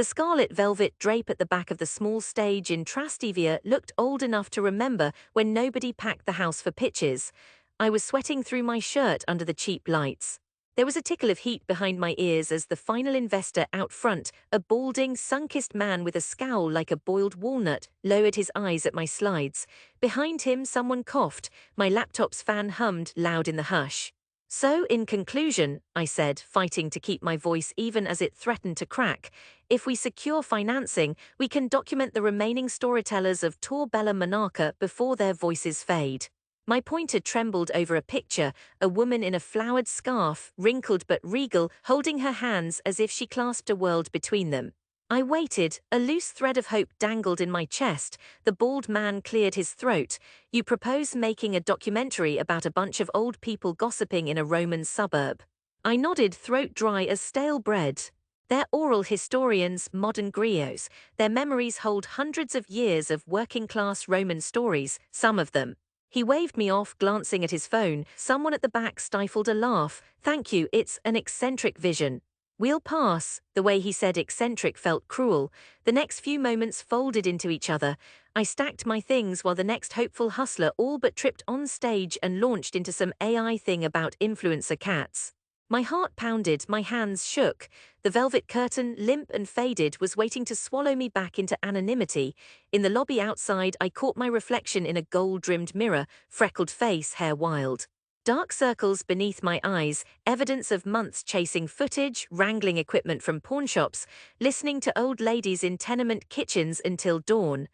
The scarlet velvet drape at the back of the small stage in Trastevere looked old enough to remember when nobody packed the house for pitches. I was sweating through my shirt under the cheap lights. There was a tickle of heat behind my ears as the final investor out front, a balding, sun-kissed man with a scowl like a boiled walnut, lowered his eyes at my slides. Behind him someone coughed, my laptop's fan hummed loud in the hush. So, in conclusion, I said, fighting to keep my voice even as it threatened to crack, if we secure financing, we can document the remaining storytellers of Tor Bella Monarcha before their voices fade. My pointer trembled over a picture, a woman in a flowered scarf, wrinkled but regal, holding her hands as if she clasped a world between them. I waited, a loose thread of hope dangled in my chest. The bald man cleared his throat. You propose making a documentary about a bunch of old people gossiping in a Roman suburb. I nodded, throat dry as stale bread. They're oral historians, modern griots. Their memories hold hundreds of years of working-class Roman stories, some of them. He waved me off, glancing at his phone. Someone at the back stifled a laugh. Thank you, it's an eccentric vision. We'll pass. The way he said eccentric felt cruel. The next few moments folded into each other. I stacked my things while the next hopeful hustler all but tripped on stage and launched into some AI thing about influencer cats. My heart pounded, my hands shook. The velvet curtain, limp and faded, was waiting to swallow me back into anonymity. In the lobby outside, I caught my reflection in a gold-rimmed mirror, freckled face, hair wild. Dark circles beneath my eyes, evidence of months chasing footage, wrangling equipment from pawnshops, listening to old ladies in tenement kitchens until dawn.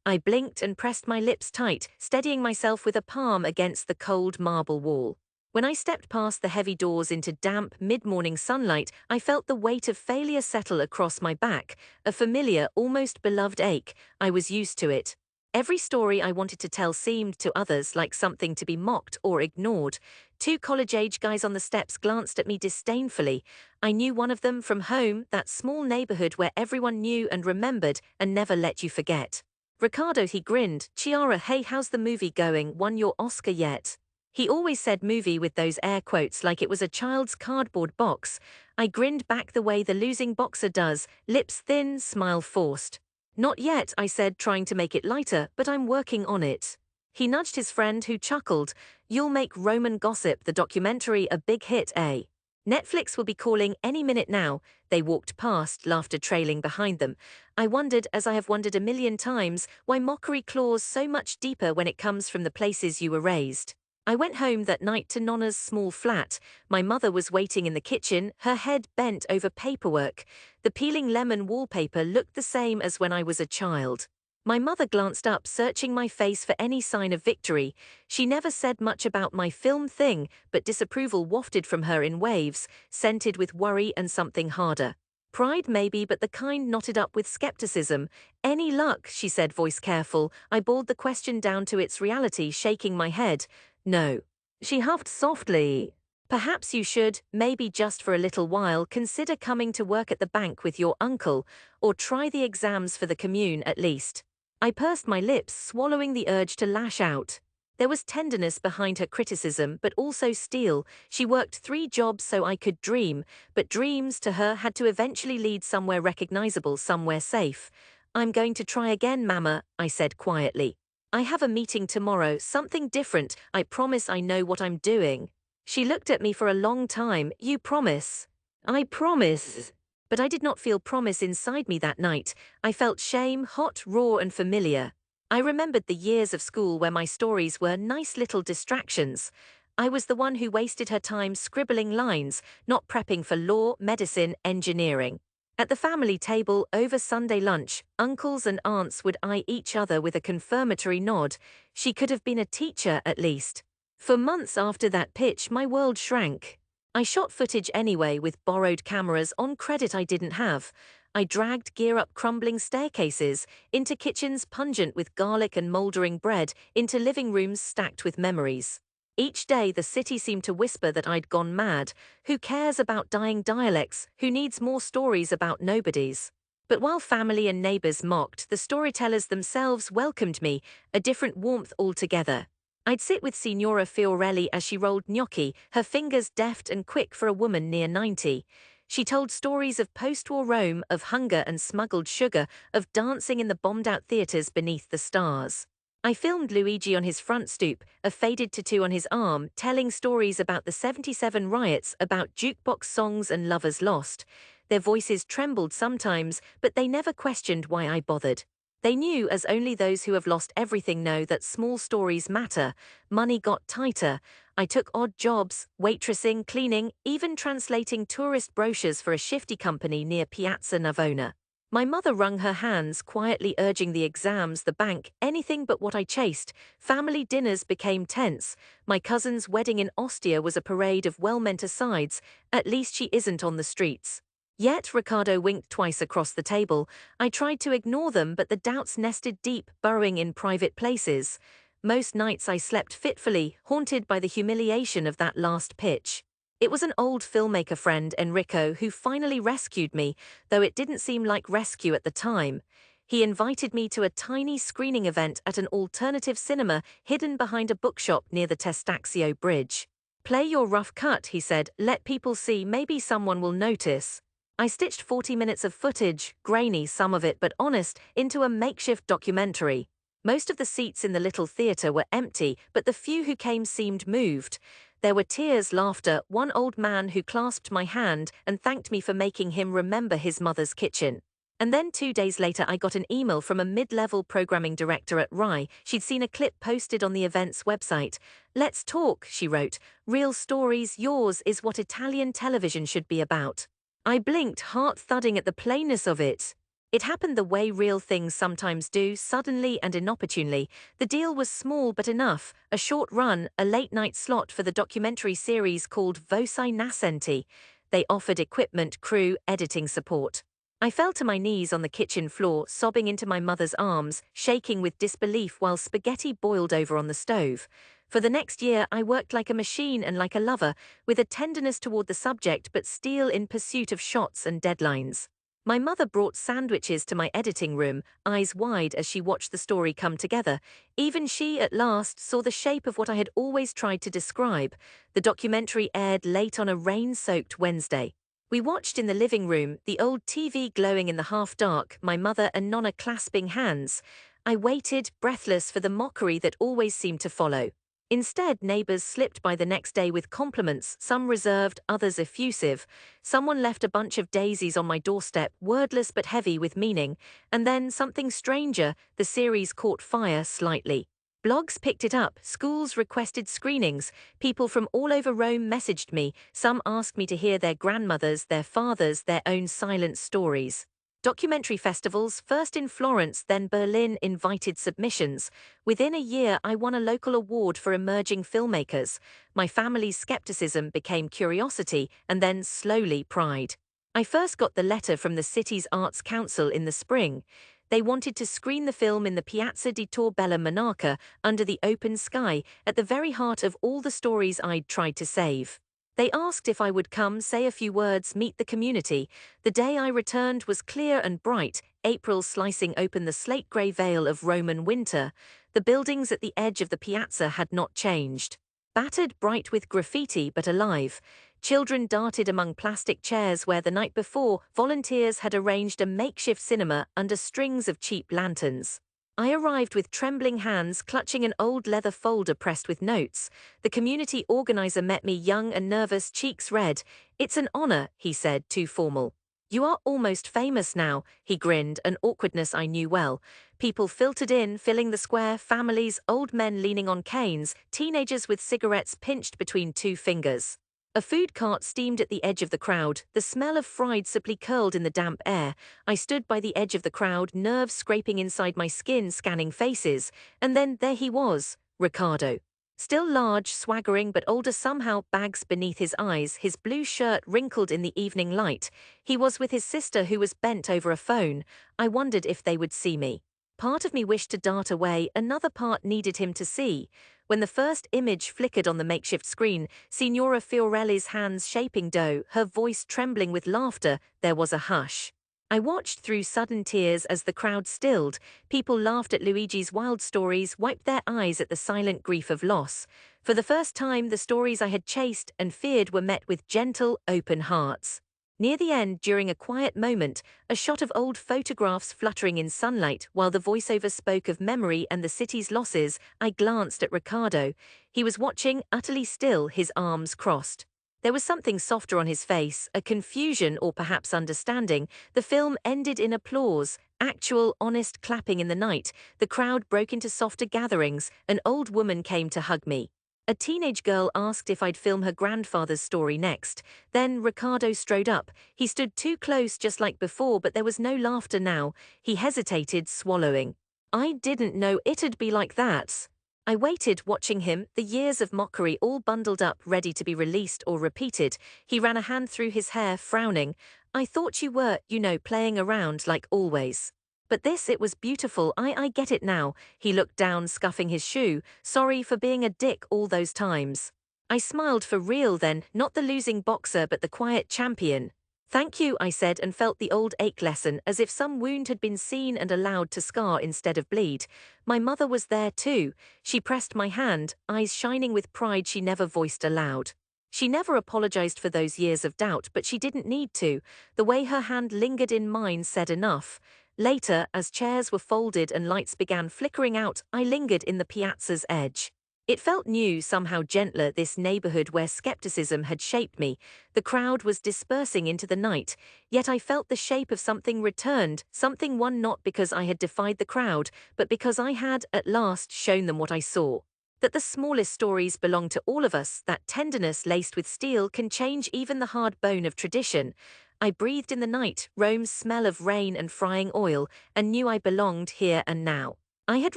I blinked and pressed my lips tight, steadying myself with a palm against the cold marble wall. When I stepped past the heavy doors into damp, mid-morning sunlight, I felt the weight of failure settle across my back, a familiar, almost beloved ache. I was used to it. Every story I wanted to tell seemed to others like something to be mocked or ignored. Two college-age guys on the steps glanced at me disdainfully. I knew one of them from home, that small neighborhood where everyone knew and remembered and never let you forget. Ricardo, he grinned. Chiara, hey, how's the movie going? Won your Oscar yet? He always said movie with those air quotes like it was a child's cardboard box. I grinned back the way the losing boxer does, lips thin, smile forced. Not yet, I said, trying to make it lighter, but I'm working on it. He nudged his friend, who chuckled. You'll make Roman Gossip, the documentary, a big hit, eh? Netflix will be calling any minute now. They walked past, laughter trailing behind them. I wondered, as I have wondered a million times, why mockery claws so much deeper when it comes from the places you were raised. I went home that night to Nonna's small flat. My mother was waiting in the kitchen, her head bent over paperwork. The peeling lemon wallpaper looked the same as when I was a child. My mother glanced up, searching my face for any sign of victory. She never said much about my film thing, but disapproval wafted from her in waves, scented with worry and something harder. Pride maybe, but the kind knotted up with skepticism. Any luck, she said, voice careful. I boiled the question down to its reality, shaking my head. No. She huffed softly. Perhaps you should, maybe just for a little while, consider coming to work at the bank with your uncle, or try the exams for the commune at least. I pursed my lips, swallowing the urge to lash out. There was tenderness behind her criticism, but also steel. She worked 3 jobs so I could dream, but dreams to her had to eventually lead somewhere recognizable, somewhere safe. I'm going to try again, Mama, I said quietly. I have a meeting tomorrow, something different. I promise I know what I'm doing. She looked at me for a long time. You promise? I promise. But I did not feel promise inside me that night. I felt shame, hot, raw, and familiar. I remembered the years of school where my stories were nice little distractions. I was the one who wasted her time scribbling lines, not prepping for law, medicine, engineering. At the family table, over Sunday lunch, uncles and aunts would eye each other with a confirmatory nod. She could have been a teacher, at least. For months after that pitch, my world shrank. I shot footage anyway with borrowed cameras on credit I didn't have. I dragged gear up crumbling staircases, into kitchens pungent with garlic and mouldering bread, into living rooms stacked with memories. Each day the city seemed to whisper that I'd gone mad. Who cares about dying dialects? Who needs more stories about nobodies? But while family and neighbors mocked, the storytellers themselves welcomed me, a different warmth altogether. I'd sit with Signora Fiorelli as she rolled gnocchi, her fingers deft and quick for a woman near 90. She told stories of post-war Rome, of hunger and smuggled sugar, of dancing in the bombed-out theaters beneath the stars. I filmed Luigi on his front stoop, a faded tattoo on his arm, telling stories about the 77 riots, about jukebox songs and lovers lost. Their voices trembled sometimes, but they never questioned why I bothered. They knew, as only those who have lost everything know, that small stories matter. Money got tighter. I took odd jobs, waitressing, cleaning, even translating tourist brochures for a shifty company near Piazza Navona. My mother wrung her hands, quietly urging the exams, the bank, anything but what I chased. Family dinners became tense. My cousin's wedding in Ostia was a parade of well-meant asides. At least she isn't on the streets. Yet, Ricardo winked twice across the table. I tried to ignore them, but the doubts nested deep, burrowing in private places. Most nights I slept fitfully, haunted by the humiliation of that last pitch. It was an old filmmaker friend, Enrico, who finally rescued me, though it didn't seem like rescue at the time. He invited me to a tiny screening event at an alternative cinema hidden behind a bookshop near the Testaccio Bridge. "Play your rough cut," he said. "Let people see, maybe someone will notice." I stitched 40 minutes of footage, grainy some of it but honest, into a makeshift documentary. Most of the seats in the little theater were empty, but the few who came seemed moved. There were tears, laughter, one old man who clasped my hand and thanked me for making him remember his mother's kitchen. And then 2 days later I got an email from a mid-level programming director at RAI. She'd seen a clip posted on the event's website. "Let's talk," she wrote. "Real stories, yours is what Italian television should be about." I blinked, heart thudding at the plainness of it. It happened the way real things sometimes do, suddenly and inopportunely. The deal was small but enough, a short run, a late-night slot for the documentary series called Voci Nascenti. They offered equipment, crew, editing support. I fell to my knees on the kitchen floor, sobbing into my mother's arms, shaking with disbelief while spaghetti boiled over on the stove. For the next year, I worked like a machine and like a lover, with a tenderness toward the subject but steel in pursuit of shots and deadlines. My mother brought sandwiches to my editing room, eyes wide as she watched the story come together. Even she, at last, saw the shape of what I had always tried to describe. The documentary aired late on a rain-soaked Wednesday. We watched in the living room, the old TV glowing in the half-dark, my mother and Nonna clasping hands. I waited, breathless, for the mockery that always seemed to follow. Instead, neighbors slipped by the next day with compliments, some reserved, others effusive. Someone left a bunch of daisies on my doorstep, wordless but heavy with meaning. And then something stranger, the series caught fire slightly. Blogs picked it up, schools requested screenings, people from all over Rome messaged me, some asked me to hear their grandmothers, their fathers, their own silent stories. Documentary festivals, first in Florence, then Berlin, invited submissions. Within a year, I won a local award for emerging filmmakers. My family's skepticism became curiosity, and then slowly pride. I first got the letter from the city's Arts Council in the spring. They wanted to screen the film in the Piazza di Tor Bella Monaca, under the open sky, at the very heart of all the stories I'd tried to save. They asked if I would come, say a few words, meet the community. The day I returned was clear and bright, April slicing open the slate-grey veil of Roman winter. The buildings at the edge of the piazza had not changed. Battered, bright with graffiti, but alive. Children darted among plastic chairs where the night before, volunteers had arranged a makeshift cinema under strings of cheap lanterns. I arrived with trembling hands, clutching an old leather folder pressed with notes. The community organizer met me young and nervous, cheeks red. "It's an honor," he said, too formal. "You are almost famous now," he grinned, an awkwardness I knew well. People filtered in, filling the square, families, old men leaning on canes, teenagers with cigarettes pinched between two fingers. A food cart steamed at the edge of the crowd, the smell of fried supply curled in the damp air. I stood by the edge of the crowd, nerves scraping inside my skin, scanning faces. And then there he was, Ricardo. Still large, swaggering but older somehow, bags beneath his eyes, his blue shirt wrinkled in the evening light. He was with his sister who was bent over a phone. I wondered if they would see me. Part of me wished to dart away, another part needed him to see. When the first image flickered on the makeshift screen, Signora Fiorelli's hands shaping dough, her voice trembling with laughter, there was a hush. I watched through sudden tears as the crowd stilled. People laughed at Luigi's wild stories, wiped their eyes at the silent grief of loss. For the first time, the stories I had chased and feared were met with gentle, open hearts. Near the end, during a quiet moment, a shot of old photographs fluttering in sunlight while the voiceover spoke of memory and the city's losses, I glanced at Ricardo. He was watching, utterly still, his arms crossed. There was something softer on his face, a confusion or perhaps understanding. The film ended in applause, actual, honest clapping in the night. The crowd broke into softer gatherings. An old woman came to hug me. A teenage girl asked if I'd film her grandfather's story next. Then Ricardo strode up. He stood too close just like before, but there was no laughter now. He hesitated, swallowing. I didn't know it'd be like that. I waited, watching him, the years of mockery all bundled up, ready to be released or repeated. He ran a hand through his hair, frowning. I thought you were, playing around like always. But this, it was beautiful. I get it now. He looked down, scuffing his shoe. Sorry for being a dick all those times. I smiled, for real then, not the losing boxer but the quiet champion. Thank you, I said, and felt the old ache lessen, as if some wound had been seen and allowed to scar instead of bleed. My mother was there too. She pressed my hand, eyes shining with pride she never voiced aloud. She never apologized for those years of doubt, but she didn't need to. The way her hand lingered in mine said enough. Later, as chairs were folded and lights began flickering out, I lingered in the piazza's edge. It felt new, somehow gentler, this neighborhood where skepticism had shaped me. The crowd was dispersing into the night, yet I felt the shape of something returned, something won not because I had defied the crowd, but because I had, at last, shown them what I saw. That the smallest stories belong to all of us, that tenderness laced with steel can change even the hard bone of tradition. I breathed in the night, Rome's smell of rain and frying oil, and knew I belonged here and now. I had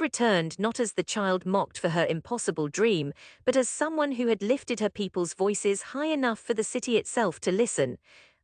returned not as the child mocked for her impossible dream, but as someone who had lifted her people's voices high enough for the city itself to listen.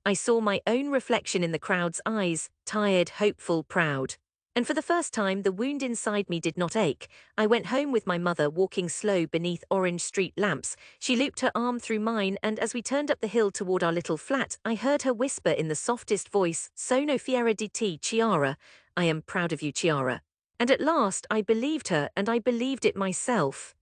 I saw my own reflection in the crowd's eyes, tired, hopeful, proud. And for the first time, the wound inside me did not ache. I went home with my mother, walking slow beneath orange street lamps. She looped her arm through mine, and as we turned up the hill toward our little flat, I heard her whisper in the softest voice, "Sono fiera di te, Chiara." I am proud of you, Chiara. And at last, I believed her, and I believed it myself.